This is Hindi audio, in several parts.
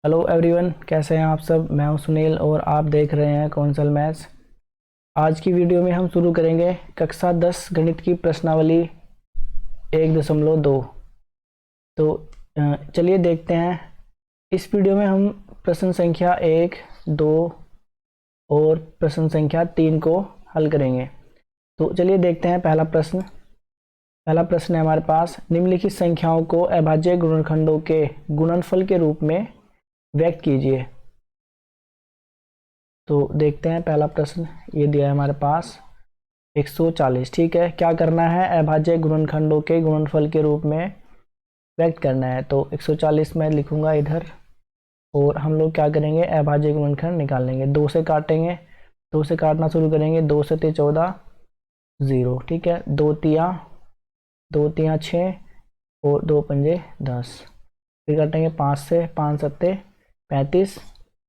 हेलो एवरीवन, कैसे हैं आप सब। मैं हूं सुनील और आप देख रहे हैं कौशल मैथ्स। आज की वीडियो में हम शुरू करेंगे कक्षा 10 गणित की प्रश्नावली 1.2। तो चलिए देखते हैं। इस वीडियो में हम प्रश्न संख्या 1, 2 और प्रश्न संख्या 3 को हल करेंगे। तो चलिए देखते हैं पहला प्रश्न है हमारे पास, निम्नलिखित संख्याओं को अभाज्य गुणनखंडों के गुणनफल के रूप में व्यक्त कीजिए। तो देखते हैं पहला प्रश्न, ये दिया है हमारे पास 140। ठीक है, क्या करना है, अभाज्य गुणनखंडों के गुणनफल के रूप में व्यक्त करना है। तो 140 मैं लिखूंगा इधर और हम लोग क्या करेंगे, अभाज्य गुणनखंड निकाल लेंगे। 2 से काटेंगे, 2 से काटना शुरू करेंगे। 2 से 14, 0। ठीक है, 2 तिया 6 और 2 पंजे 10। फिर काटेंगे 5 से, 5 सत्ते 35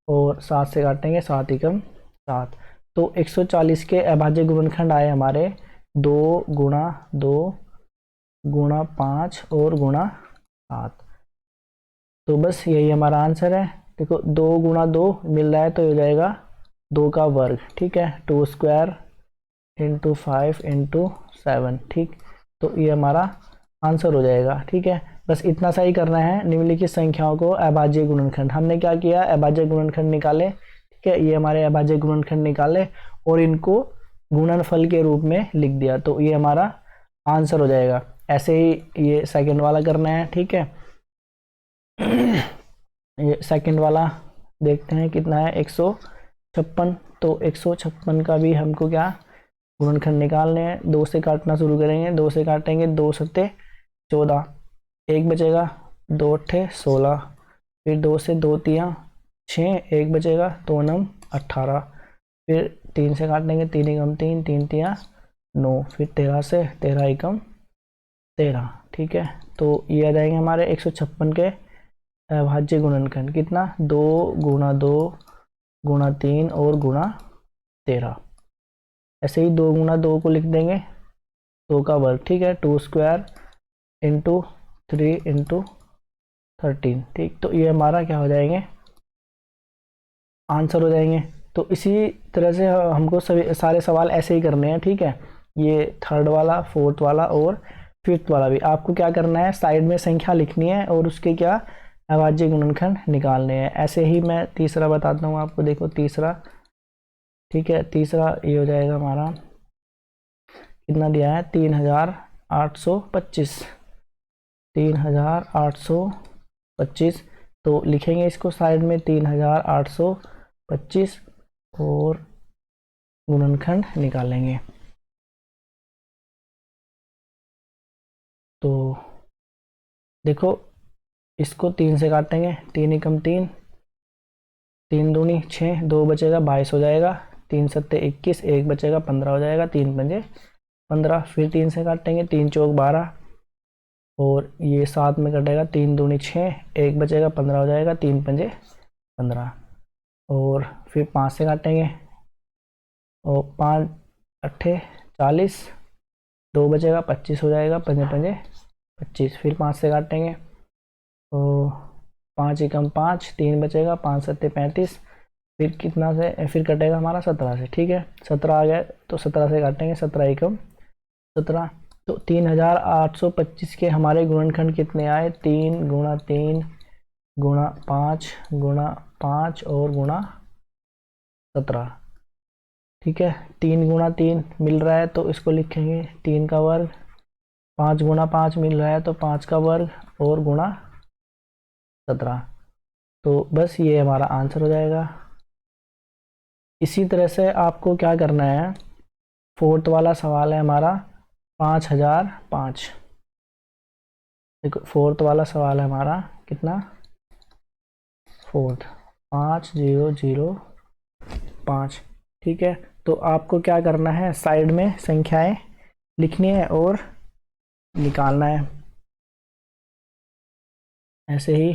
और 7 से काटेंगे 7 एकम 7। तो 140 के अभाज्य गुणनखंड आए हमारे 2 गुणा 2 गुणा 5 और गुणा 7। तो बस यही हमारा आंसर है। देखो 2 गुणा 2 मिल रहा है तो हो जाएगा 2 का वर्ग। ठीक है, 2 स्क्वायर इंटू 5 इंटू 7। ठीक, तो ये हमारा आंसर हो जाएगा। ठीक है, बस इतना सा ही करना है। निम्नलिखित संख्याओं को अभाज्य गुणनखंड, हमने क्या किया, अभाज्य गुणनखंड निकाले। ठीक है, ये हमारे अभाज्य गुणनखंड निकाले और इनको गुणनफल के रूप में लिख दिया, तो ये हमारा आंसर हो जाएगा। ऐसे ही ये सेकंड वाला करना है। ठीक है, ये सेकंड वाला देखते हैं कितना है, 156। तो 156 का भी हमको क्या गुणनखंड निकालने हैं। 2 से काटना शुरू करेंगे। 2 से काटेंगे, 2 सत्ते 14, 1 बचेगा, 2 अट्ठे 16। फिर 2 से 2 तिया 6, 1 बचेगा, 2 नम 18। फिर 3 से काटेंगे, 3 एकम 3, 3 तिया 9। फिर 13 से 13 एकम 13। ठीक है, तो ये आ जाएंगे हमारे 156 के अभाज्य गुणनखंड। कितना, 2 गुणा 2 गुणा 3 और गुणा 13। ऐसे ही 2 गुणा 2 को लिख देंगे 2 का वर्ग। ठीक है, 2 स्क्वायर इंटू 3 इंटू 13। ठीक, तो ये हमारा क्या हो जाएंगे, आंसर हो जाएंगे। तो इसी तरह से हमको सभी सारे सवाल ऐसे ही करने हैं। ठीक है, ये थर्ड वाला, फोर्थ वाला और फिफ्थ वाला भी आपको क्या करना है, साइड में संख्या लिखनी है और उसके क्या अभाज्य गुणनखंड निकालने हैं। ऐसे ही मैं तीसरा बताता हूँ आपको। देखो तीसरा, ठीक है, तीसरा ये हो जाएगा हमारा, कितना दिया है, 3825। 3825। तो लिखेंगे इसको साइड में 3825 और गुणनखंड निकालेंगे। तो देखो इसको 3 से काटेंगे, 3 एकम 3, 3 दूनी 6, 2 बचेगा 22 हो जाएगा। 3 सत्ते 21, 1 बचेगा 15 हो जाएगा। 3 पंजे 15। फिर 3 से काटेंगे, 3 चौक 12 और ये 7 में कटेगा, 3 दूनी 6, 1 बचेगा 15 हो जाएगा। 3 पंजे 15 और फिर 5 से काटेंगे और 5 अट्ठे 40, 2 बचेगा 25 हो जाएगा। पंजे पंजे 25। फिर 5 से काटेंगे और 5 एकम 5, 3 बचेगा, 5 सत्ते 35। फिर कितना से फिर कटेगा हमारा 17 से। ठीक है, 17 आ गया तो 17 से काटेंगे, 17 एकम 17। तो 3825 के हमारे गुणनखंड कितने आए, 3 गुणा 3 गुणा 5 गुणा 5 और गुणा 17। ठीक है, 3 गुणा 3 मिल रहा है तो इसको लिखेंगे 3 का वर्ग। 5 गुणा 5 मिल रहा है तो 5 का वर्ग और गुणा 17। तो बस ये हमारा आंसर हो जाएगा। इसी तरह से आपको क्या करना है, फोर्थ वाला सवाल है हमारा 5005। देखो फोर्थ वाला सवाल है हमारा कितना, फोर्थ 5005। ठीक है, तो आपको क्या करना है, साइड में संख्याएं लिखनी है और निकालना है। ऐसे ही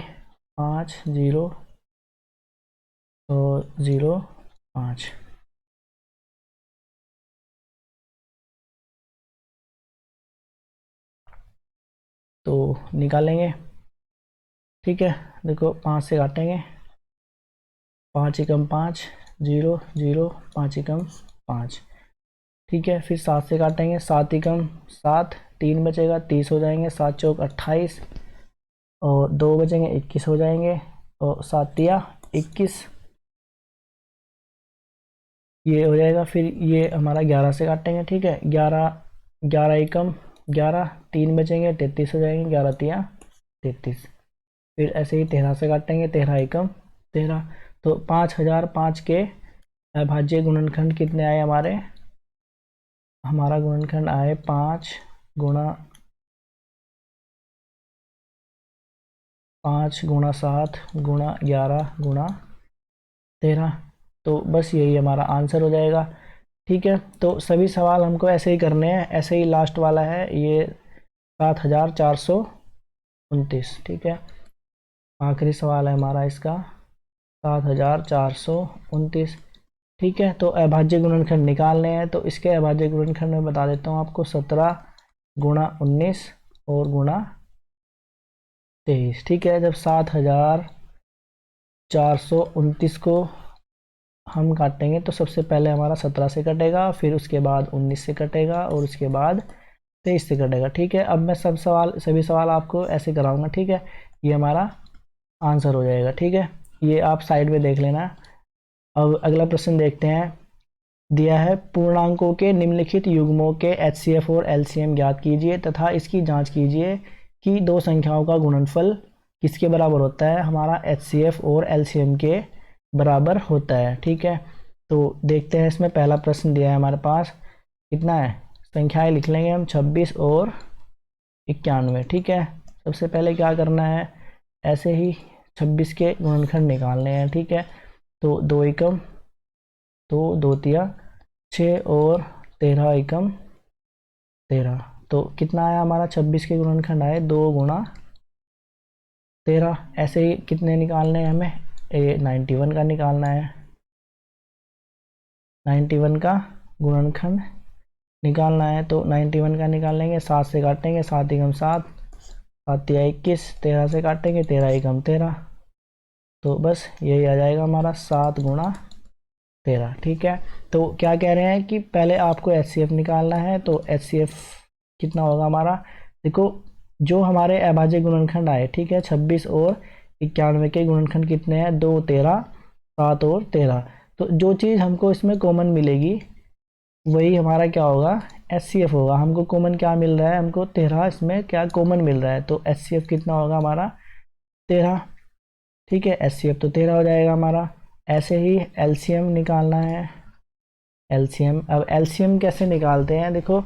5005। तो निकालेंगे। ठीक है, देखो 5 से काटेंगे, 5 एकम 5, 0 0, 5 एकम 5। ठीक है, फिर 7 से काटेंगे, 7 एकम 7, 3 बचेगा, 30 हो जाएंगे, 7 चौक 28 और 2 बचेंगे, 21 हो जाएंगे और 7 तिया 21, ये हो जाएगा। फिर ये हमारा 11 से काटेंगे। ठीक है, 11 11 एकम 11, 3 बचेंगे, 33 हो जाएंगे, 11 तिया 33। फिर ऐसे ही 13 से काटेंगे, 13 एकम 13। तो 5005 के अभाज्य गुणनखंड कितने आए हमारे? हमारा गुणनखंड आए 5 गुणा 7 गुणा 11 गुणा 13। तो बस यही हमारा आंसर हो जाएगा। ठीक है, तो सभी सवाल हमको ऐसे ही करने हैं। ऐसे ही लास्ट वाला है ये 7429। ठीक है, आखिरी सवाल है हमारा इसका 7429। ठीक है, तो अभाज्य गुणनखंड निकालने हैं। तो इसके अभाज्य गुणनखंड में बता देता हूँ आपको, 17 गुणा 19 और गुणा 23। ठीक है, जब 7429 को हम काटेंगे तो सबसे पहले हमारा 17 से कटेगा, फिर उसके बाद 19 से कटेगा और उसके बाद 23 से कटेगा। ठीक है, अब मैं सभी सवाल आपको ऐसे कराऊंगा। ठीक है, ये हमारा आंसर हो जाएगा। ठीक है, ये आप साइड में देख लेना। अब अगला प्रश्न देखते हैं। दिया है, पूर्णांकों के निम्नलिखित युग्मों के HCF और LCM ज्ञात कीजिए तथा इसकी जांच कीजिए कि दो संख्याओं का गुणनफल किसके बराबर होता है? हमारा HCF और LCM के बराबर होता है। ठीक है, तो देखते हैं। इसमें पहला प्रश्न दिया है हमारे पास, कितना है? संख्याएं लिख लेंगे हम 26 और 91। ठीक है, सबसे पहले क्या करना है, ऐसे ही 26 के गुणनखंड निकालने हैं। ठीक है, तो 2 एकम तो 2 तिया 6 और 13 एकम 13। तो कितना आया हमारा? 26 के गुणनखंड आए 2 गुणा 13। ऐसे ही कितने निकालने हैं हमें? 91 का निकालना है। 91 का गुणनखंड निकालना है, तो 91 का निकालेंगे। 7 से काटेंगे, 7 एकम 7, 7 तिया 21, 13 से काटेंगे, 13 एकम 13। तो बस यही आ जाएगा हमारा 7 गुणा 13। ठीक है, तो क्या कह रहे हैं कि पहले आपको HCF निकालना है। तो HCF कितना होगा हमारा? देखो, जो हमारे अभाज्य गुणनखंड आए, ठीक है, 26 और 91 के गुणनखंड कितने हैं? 2 13, 7 और 13। तो जो चीज़ हमको इसमें कॉमन मिलेगी वही हमारा क्या होगा? HCF होगा। हमको कॉमन क्या मिल रहा है? हमको 13 इसमें क्या कॉमन मिल रहा है, तो HCF कितना होगा हमारा? 13। ठीक है, HCF तो 13 हो जाएगा हमारा। ऐसे ही LCM निकालना है। LCM, अब LCM कैसे निकालते हैं? देखो,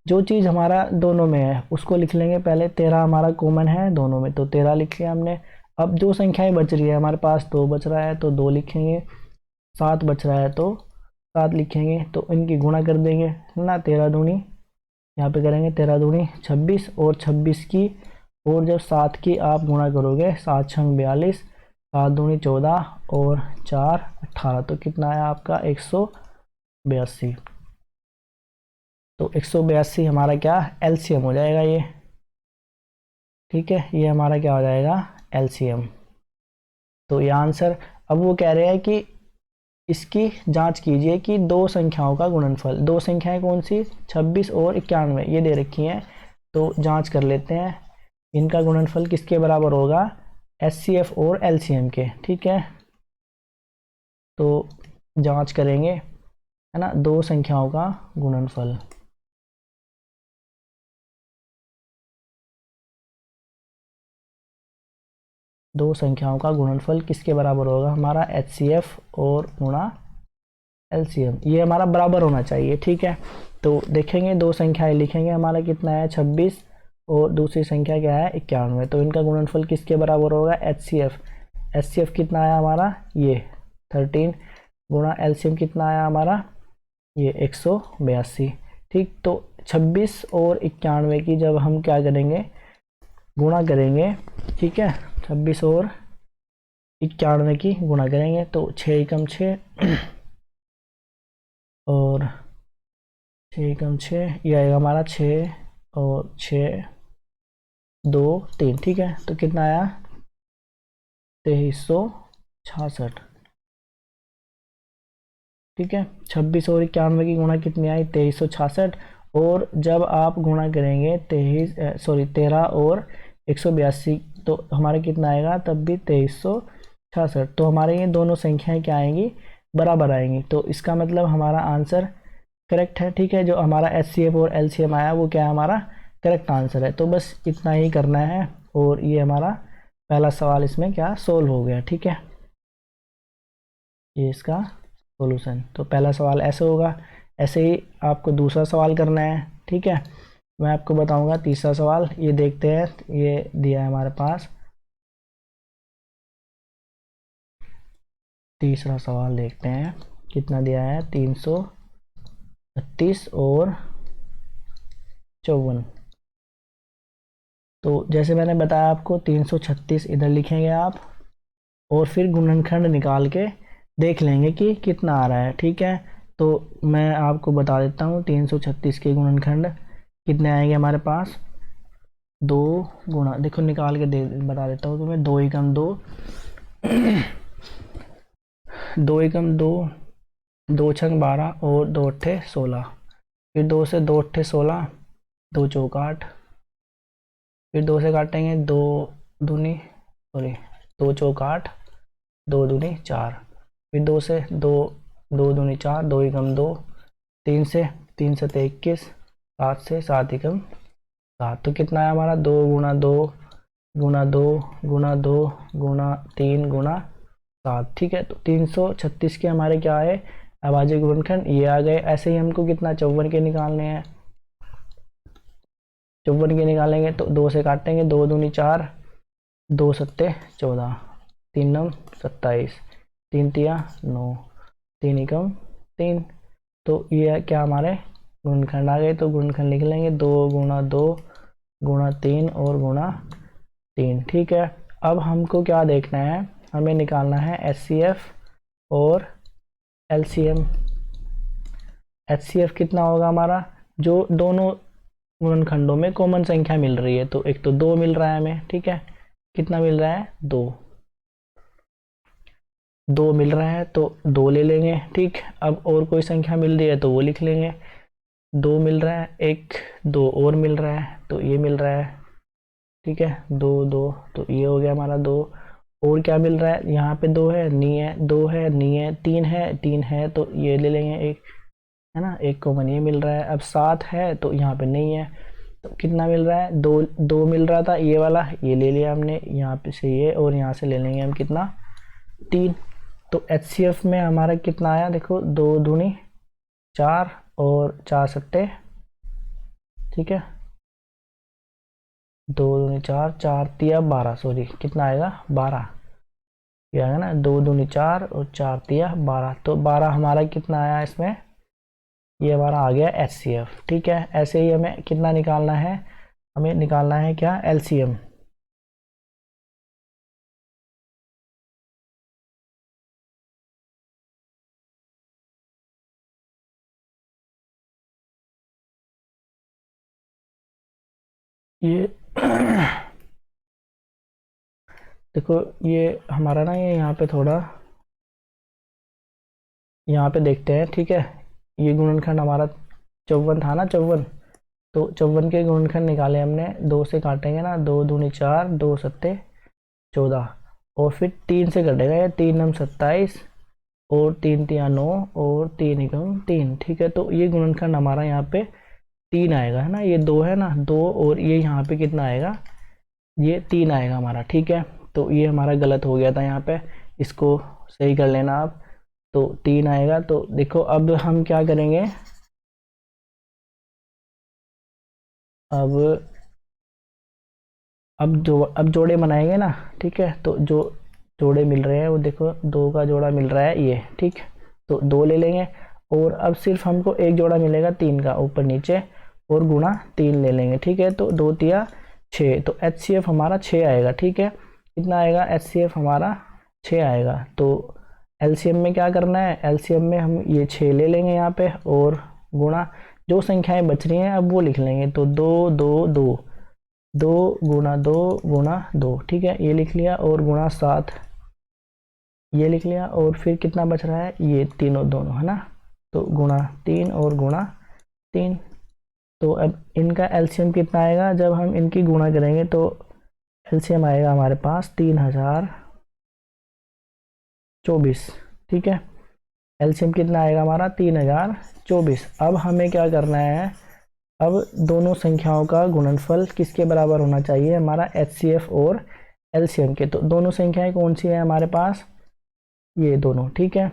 जो चीज़ हमारा दोनों में है उसको लिख लेंगे पहले। 13 हमारा कॉमन है दोनों में, तो 13 लिख लिया हमने। अब जो संख्याएं बच रही है हमारे पास, 2 बच रहा है तो 2 लिखेंगे, 7 बच रहा है तो 7 लिखेंगे। तो इनकी गुणा कर देंगे, है ना। 13 दूनी, यहाँ पे करेंगे 13 दूनी 26 और 26 की, और जब 7 की आप गुणा करोगे, 7 छंग 42, 7 दूनी 14 और 4 18। तो कितना आया आपका? 182। तो 182 हमारा क्या? LCM हो जाएगा ये। ठीक है, ये हमारा क्या हो जाएगा? LCM। तो ये आंसर। अब वो कह रहे हैं कि इसकी जांच कीजिए कि दो संख्याओं का गुणनफल, दो संख्याएं कौन सी? 26 और 91 ये दे रखी हैं। तो जांच कर लेते हैं, इनका गुणनफल किसके बराबर होगा? HCF और LCM के। ठीक है, तो जांच करेंगे, है ना, दो संख्याओं का गुणनफल। दो संख्याओं का गुणनफल किसके बराबर होगा? हमारा HCF और गुणा LCM, ये हमारा बराबर होना चाहिए। ठीक है, तो देखेंगे, दो संख्याएं लिखेंगे। हमारा कितना है? 26 और दूसरी संख्या क्या है? 91। तो इनका गुणनफल किसके बराबर होगा? HCF कितना आया हमारा? ये 13 गुणा LCM कितना आया हमारा? ये 182। ठीक, तो 26 और 91 की जब हम क्या करेंगे? गुणा करेंगे। ठीक है, 26 और 91 की गुणा करेंगे तो 6 एकम 6 और 6 एकम 6, ये आएगा हमारा 6 और 6 2 3। ठीक है, तो कितना आया? 2366। ठीक है। 26 और 91 की गुणा कितनी आई, 2366। और जब आप गुणा करेंगे 13 और 182 तो हमारे कितना आएगा, तब भी 2366। तो हमारे ये दोनों संख्याएं क्या आएंगी, बराबर आएंगी। तो इसका मतलब हमारा आंसर करेक्ट है। ठीक है, जो हमारा HCF और LCM आया वो क्या है, हमारा करेक्ट आंसर है। तो बस इतना ही करना है और ये हमारा पहला सवाल इसमें क्या सोल्व हो गया। ठीक है, ये इसका सॉल्यूशन। तो पहला सवाल ऐसे होगा। ऐसे ही आपको दूसरा सवाल करना है। ठीक है, मैं आपको बताऊंगा तीसरा सवाल। ये देखते हैं, ये दिया है हमारे पास। तीसरा सवाल देखते हैं कितना दिया है, 336 और 54। तो जैसे मैंने बताया आपको, 336 इधर लिखेंगे आप और फिर गुणनखंड निकाल के देख लेंगे कि कितना आ रहा है। ठीक है, तो मैं आपको बता देता हूँ 336 के गुणनखंड कितने आएंगे हमारे पास। 2 गुणा, देखो निकाल के बता देता हूँ तुम्हें। 2 एकम 2, 2 एकम 2, 2 छंग 12 और 2 अट्ठे 16। फिर 2 से 2 अट्ठे 16, 2 चौक 8। फिर 2 से काटेंगे, 2 दूनी सॉरी 2 चौक 8, 2 दूनी 4। फिर 2 से 2, 2 दूनी 4, 2 एकम 2। 3 से 3 सते 21, 7 से 7 एकम 7। तो कितना है हमारा, 2 गुणा 2 गुणा 2 गुणा 2 गुणा 3 गुणा 7। ठीक है, तो 336 के हमारे क्या है, अभाज्य गुणनखंड ये आ गए। ऐसे ही हमको कितना 54 के निकालने हैं। 54 के निकालेंगे तो 2 से काटेंगे, 2 दूनी 4, 2 सत्ते 14, 3 नम 27, 3 तिया 9, 3 एकम 3। तो ये क्या हमारे गुणनखंड आ गए। तो गुणनखंड लिख लेंगे, 2 गुणा 2 गुणा 3 और गुणा 3। ठीक है, अब हमको क्या देखना है, हमें निकालना है HCF और LCM। HCF कितना होगा हमारा, जो दोनों गुणनखंडों में कॉमन संख्या मिल रही है। तो एक तो 2 मिल रहा है हमें। ठीक है, कितना मिल रहा है, 2 मिल रहा है तो 2 ले लेंगे। ठीक, अब और कोई संख्या मिल रही है तो वो लिख लेंगे। 2 मिल रहा है, एक 2 और मिल रहा है तो ये मिल रहा है। ठीक है, 2 2 तो ये हो गया हमारा 2। और क्या मिल रहा है, यहाँ पे 2 है नहीं है, 2 है नहीं है, 3 है तो ये ले लेंगे एक, है ना, एक कॉमन ये मिल रहा है। अब 7 है तो यहाँ पे नहीं है, तो कितना मिल रहा है, 2 2 मिल रहा था ये वाला, ये ले लिया हमने यहाँ पे से ये, और यहाँ से ले लेंगे हम कितना, 3। तो HCF में हमारा कितना आया, देखो 2 दूनी 4 और 4 सट्टे, ठीक है 2 दूनी 4, 4 तिया 12, सॉरी कितना आएगा 12, ये आएगा ना 2 दूनी 4 और 4 तिया 12। तो 12 हमारा कितना आया इसमें, ये हमारा आ गया HCF। ठीक है, ऐसे ही हमें कितना निकालना है, हमें निकालना है क्या, LCM। ये देखो ये हमारा ना, ये यहाँ पे थोड़ा यहाँ पे देखते हैं। ठीक है, ये गुणनखंड हमारा 54 था ना, 54। तो 54 के गुणनखंड निकाले हमने, 2 से काटेंगे ना, 2 दूनी 4, 2 सत्ते 14, और फिर 3 से कटेगा, ये 3 नम 27 और 3 तिया 9 और 3 एकम 3। ठीक है, तो ये गुणनखंड हमारा यहाँ पे 3 आएगा, है ना, ये 2 है ना, 2 और ये यहाँ पे कितना आएगा, ये 3 आएगा हमारा। ठीक है, तो ये हमारा गलत हो गया था यहाँ पे, इसको सही कर लेना आप। तो 3 आएगा। तो देखो अब हम क्या करेंगे, अब अब जोड़े बनाएंगे ना। ठीक है, तो जो जोड़े मिल रहे हैं वो देखो, 2 का जोड़ा मिल रहा है ये, ठीक, तो 2 ले लेंगे। और अब सिर्फ हमको एक जोड़ा मिलेगा 3 का, ऊपर नीचे और गुणा 3 ले लेंगे। ठीक है, तो 2 तिया 6, तो HCF हमारा 6 आएगा। ठीक है, कितना आएगा, HCF हमारा 6 आएगा। तो LCM में क्या करना है, LCM में हम ये 6 ले लेंगे यहाँ पे, और गुणा जो संख्याएं बच रही हैं अब वो लिख लेंगे। तो 2 2 2, 2 गुणा 2 गुणा 2, ठीक है ये लिख लिया, और गुणा 7, ये लिख लिया, और फिर कितना बच रहा है, ये तीनों दोनों है ना, तो गुणा 3 और गुणा 3। तो अब इनका एलसीएम कितना आएगा, जब हम इनकी गुणा करेंगे तो एलसीएम आएगा हमारे पास 3024। ठीक है, एलसीएम कितना आएगा हमारा 3024। अब हमें क्या करना है, अब दोनों संख्याओं का गुणनफल किसके बराबर होना चाहिए, हमारा एचसीएफ और एलसीएम के। तो दोनों संख्याएं कौन सी है हमारे पास, ये दोनों। ठीक है,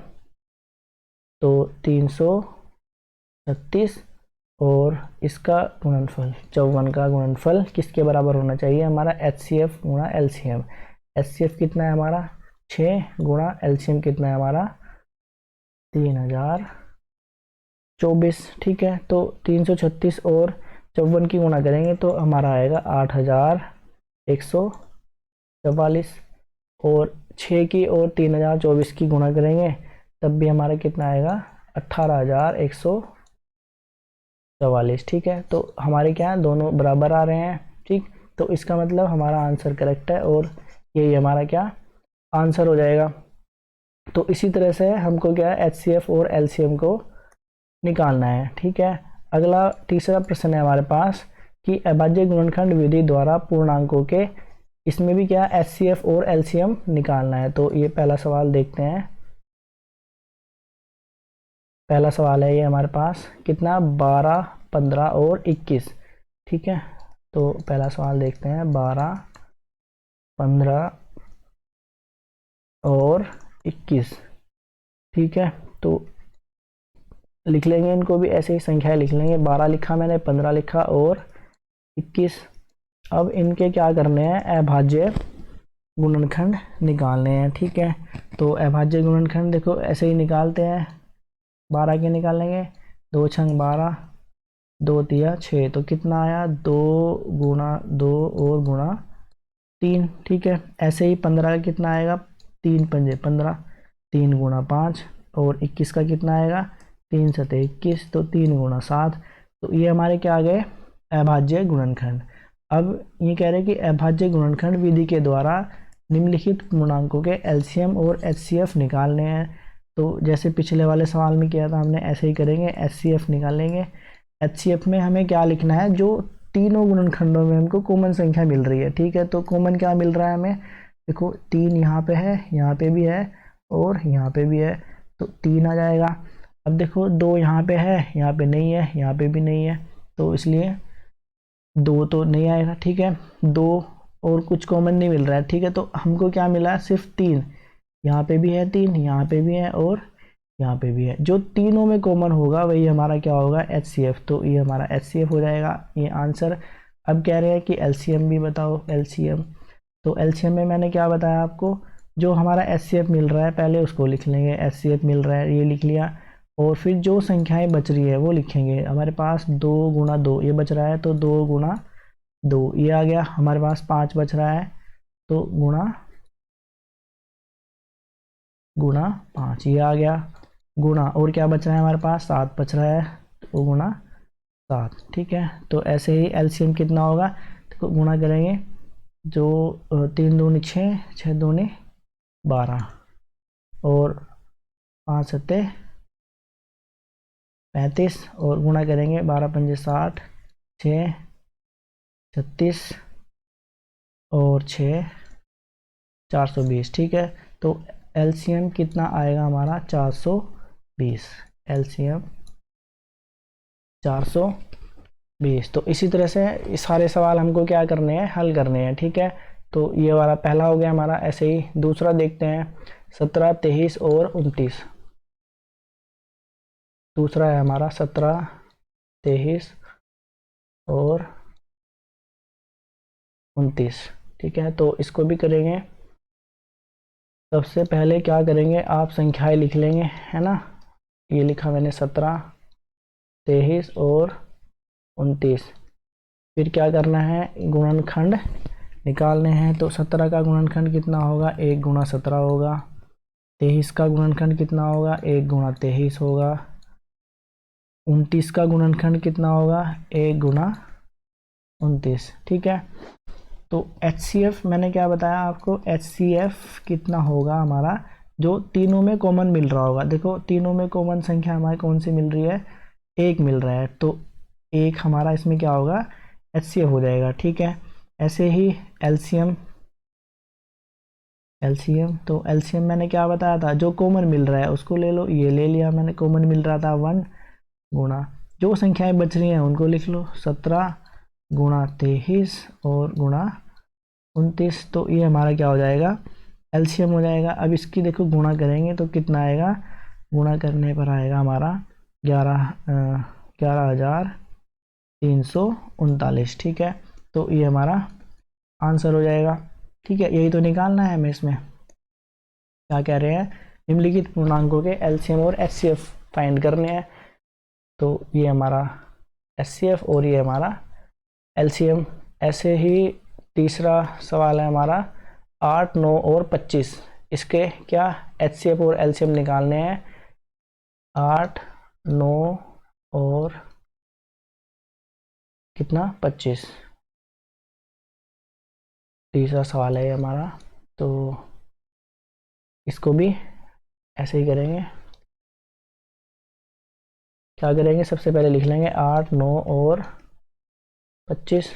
तो 336 और इसका गुणनफल 54 का गुणनफल किसके बराबर होना चाहिए, हमारा एचसीएफ गुणा एलसीएम। एचसीएफ कितना है हमारा 6 गुणा एलसीएम कितना है हमारा 3024। ठीक है, तो 336 और 54 की गुणा करेंगे तो हमारा आएगा 8144, और 6 की और 3024 की गुणा करेंगे तब भी हमारा कितना आएगा 18144। ठीक है, तो हमारे क्या है, दोनों बराबर आ रहे हैं। ठीक, तो इसका मतलब हमारा आंसर करेक्ट है, और यही हमारा क्या आंसर हो जाएगा। तो इसी तरह से हमको क्या है, एचसीएफ और एलसीएम को निकालना है। ठीक है, अगला तीसरा प्रश्न है हमारे पास कि अभाज्य गुणनखंड विधि द्वारा पूर्णांकों के, इसमें भी क्या एचसीएफ और एलसीएम निकालना है। तो ये पहला सवाल देखते हैं। पहला सवाल है ये हमारे पास कितना 12, 15 और 21। ठीक है, तो पहला सवाल देखते हैं 12, 15 और 21। ठीक है, तो लिख लेंगे इनको भी ऐसे ही संख्याएं लिख लेंगे। 12 लिखा मैंने, 15 लिखा और 21। अब इनके क्या करने हैं, अभाज्य गुणनखंड निकालने हैं। ठीक है, तो अभाज्य गुणनखंड देखो ऐसे ही निकालते हैं। 12 के निकालेंगे, 2 छंग 12, 2 तिया 6, तो कितना आया 2 गुणा 2 और गुणा 3। ठीक है, ऐसे ही 15 का कितना आएगा 3 पंजे 15, 3 गुणा 5, और 21 का कितना आएगा 3 सते 21, तो 3 गुणा 7। तो ये हमारे क्या आ गए अभाज्य गुणनखंड। अब ये कह रहे हैं कि अभाज्य गुणनखंड विधि के द्वारा निम्नलिखित पूर्णांकों के एलसीएम और एचसीएफ निकालने हैं। तो जैसे पिछले वाले सवाल में किया था हमने, ऐसे ही करेंगे, एचसीएफ निकालेंगे। एचसीएफ में हमें क्या लिखना है, जो तीनों गुणनखंडों में हमको कॉमन संख्या मिल रही है। ठीक है, तो कॉमन क्या मिल रहा है हमें, देखो 3 यहाँ पे है, यहाँ पे भी है और यहाँ पे भी है, तो 3 आ जाएगा। अब देखो 2 यहाँ पे है, यहाँ पे नहीं है, यहाँ पे भी नहीं है, तो इसलिए 2 तो नहीं आएगा। ठीक है, 2 और कुछ कॉमन नहीं मिल रहा है। ठीक है, तो हमको क्या मिला है, सिर्फ 3। यहाँ पे भी है 3, यहाँ पे भी है और यहाँ पे भी है। जो तीनों में कॉमन होगा वही हमारा क्या होगा एचसीएफ। तो ये हमारा एचसीएफ हो जाएगा ये आंसर। अब कह रहे हैं कि एलसीएम भी बताओ, एलसीएम। तो एलसीएम में मैंने क्या बताया आपको, जो हमारा एचसीएफ मिल रहा है पहले उसको लिख लेंगे, एचसीएफ मिल रहा है ये लिख लिया, और फिर जो संख्याएं बच रही है वो लिखेंगे। हमारे पास 2 गुणा 2 ये बच रहा है, तो 2 गुणा 2 ये आ गया। हमारे पास 5 बच रहा है, तो गुणा 5 ये आ गया, गुणा और क्या बच रहा है हमारे पास 7 बच रहा है, तो गुणा 7। ठीक है, तो ऐसे ही एलसीएम कितना होगा, तो गुणा करेंगे, जो 3 दूनी 6, 6 दूनी 12 और 5 सत्ते 35, और गुणा करेंगे 12 पंजे 60, 6 36 और 6 420। ठीक है, तो एलसीएम कितना आएगा हमारा 420, एलसीएम 420। तो इसी तरह से सारे सवाल हमको क्या करने हैं, हल करने हैं। ठीक है, तो ये वाला पहला हो गया हमारा। ऐसे ही दूसरा देखते हैं 17, 23 और 29। दूसरा है हमारा 17, 23 और 29। ठीक है, तो इसको भी करेंगे। सबसे पहले क्या करेंगे, आप संख्याएं लिख लेंगे, है ना। ये लिखा मैंने 17, 23 और 29। फिर क्या करना है, गुणनखंड निकालने हैं। तो 17 का गुणनखंड कितना होगा, 1 गुणा 17 होगा। 23 का गुणनखंड कितना होगा, 1 गुणा 23 होगा। 29 का गुणनखंड कितना होगा, 1 गुणा 29। ठीक है, तो एचसीएफ मैंने क्या बताया आपको, एचसीएफ कितना होगा हमारा जो तीनों में कॉमन मिल रहा होगा। देखो तीनों में कॉमन संख्या हमारी कौन सी मिल रही है, एक मिल रहा है, तो एक हमारा इसमें क्या होगा, एचसीएफ हो जाएगा। ठीक है, ऐसे ही एलसीएम, तो एलसीएम मैंने क्या बताया था, जो कॉमन मिल रहा है उसको ले लो, ये ले लिया मैंने, कॉमन मिल रहा था 1 गुणा जो संख्याएं बच रही हैं उनको लिख लो, 17 गुणा 23 और गुणा 29, तो ये हमारा क्या हो जाएगा, एलसीएम हो जाएगा। अब इसकी देखो गुणा करेंगे तो कितना आएगा, गुणा करने पर आएगा हमारा 11,339। ठीक है, तो ये हमारा आंसर हो जाएगा। ठीक है, यही तो निकालना है हमें। इसमें क्या कह रहे हैं, निम्नलिखित पूर्णांकों के एलसीएम और एचसीएफ फाइंड करने हैं। तो ये हमारा एचसीएफ और ये हमारा एलसीएम। ऐसे ही तीसरा सवाल है हमारा 8, 9 और 25, इसके क्या एचसीएफ और एलसीएम निकालने हैं। 8, 9 और कितना 25, तीसरा सवाल है हमारा। तो इसको भी ऐसे ही करेंगे। क्या करेंगे, सबसे पहले लिख लेंगे 8, 9 और 25।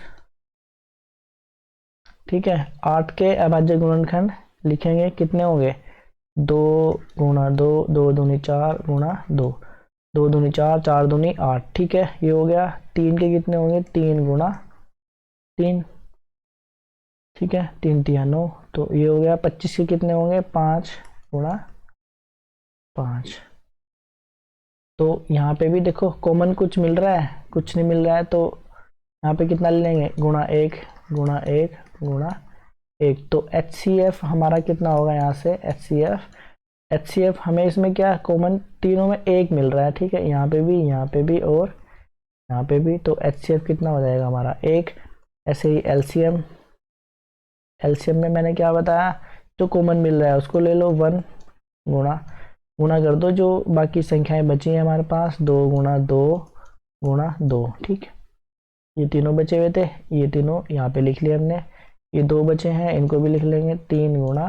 ठीक है, 8 के अभाज्य गुणनखंड लिखेंगे, कितने होंगे, 2 गुणा 2, 2 दूनी 4 गुणा 2, 2 दूनी 4, 4 दूनी 8। ठीक है, ये हो गया। 3 के कितने होंगे, 3 गुणा 3। ठीक है, 3 3 9, तो ये हो गया। 25 के कितने होंगे, 5 गुणा 5। तो यहाँ पे भी देखो कॉमन कुछ मिल रहा है, कुछ नहीं मिल रहा है, तो यहाँ पे कितना ले लेंगे, गुणा 1 गुणा 1 गुणा 1। तो एचसीएफ हमारा कितना होगा, यहाँ से एचसीएफ हमें इसमें क्या कॉमन, तीनों में एक मिल रहा है। ठीक है, यहाँ पे भी, यहाँ पे भी और यहाँ पे भी, तो एचसीएफ कितना हो जाएगा हमारा 1। ऐसे ही एलसीएम में मैंने क्या बताया, जो कॉमन मिल रहा है उसको ले लो, 1 गुणा कर दो जो बाकी संख्याएं बची हैं हमारे पास, 2 गुणा 2 गुणा 2। ठीक, ये तीनों बचे हुए थे, ये तीनों यहाँ पे लिख लिए हमने। ये 2 बचे हैं, इनको भी लिख लेंगे, 3 गुणा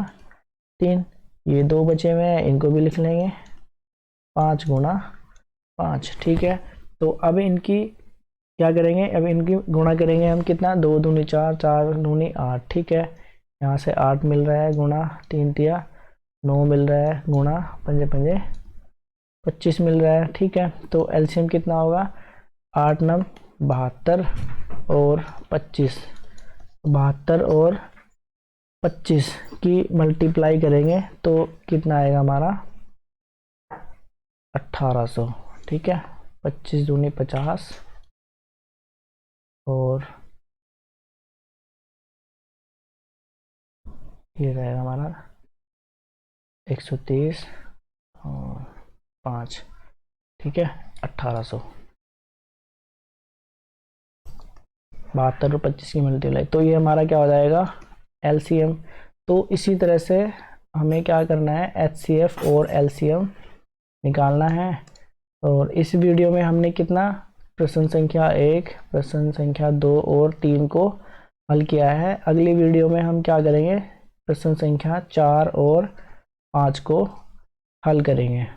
3। ये 2 बचे हुए हैं, इनको भी लिख लेंगे, 5 गुणा 5। ठीक है, तो अब इनकी क्या करेंगे, अब इनकी गुणा करेंगे हम, कितना, 2 दूनी 4, 4 दूनी 8। ठीक है, यहाँ से 8 मिल रहा है, गुणा 3 तिया 9 मिल रहा है, गुणा 5 5 25 मिल रहा है। ठीक है, तो एलसीएम कितना होगा, 8 9 72 और 25, 72 और 25 की मल्टीप्लाई करेंगे तो कितना आएगा हमारा, 1800। ठीक है, 25 दूनी 50 और ये रहेगा हमारा 130 और 5। ठीक है, 1800, 72 और 25 की मल्टीप्लाई, तो ये हमारा क्या हो जाएगा, एलसीएम। तो इसी तरह से हमें क्या करना है, एचसीएफ और एलसीएम निकालना है। और इस वीडियो में हमने कितना, प्रश्न संख्या 1, प्रश्न संख्या 2 और 3 को हल किया है। अगली वीडियो में हम क्या करेंगे, प्रश्न संख्या 4 और 5 को हल करेंगे।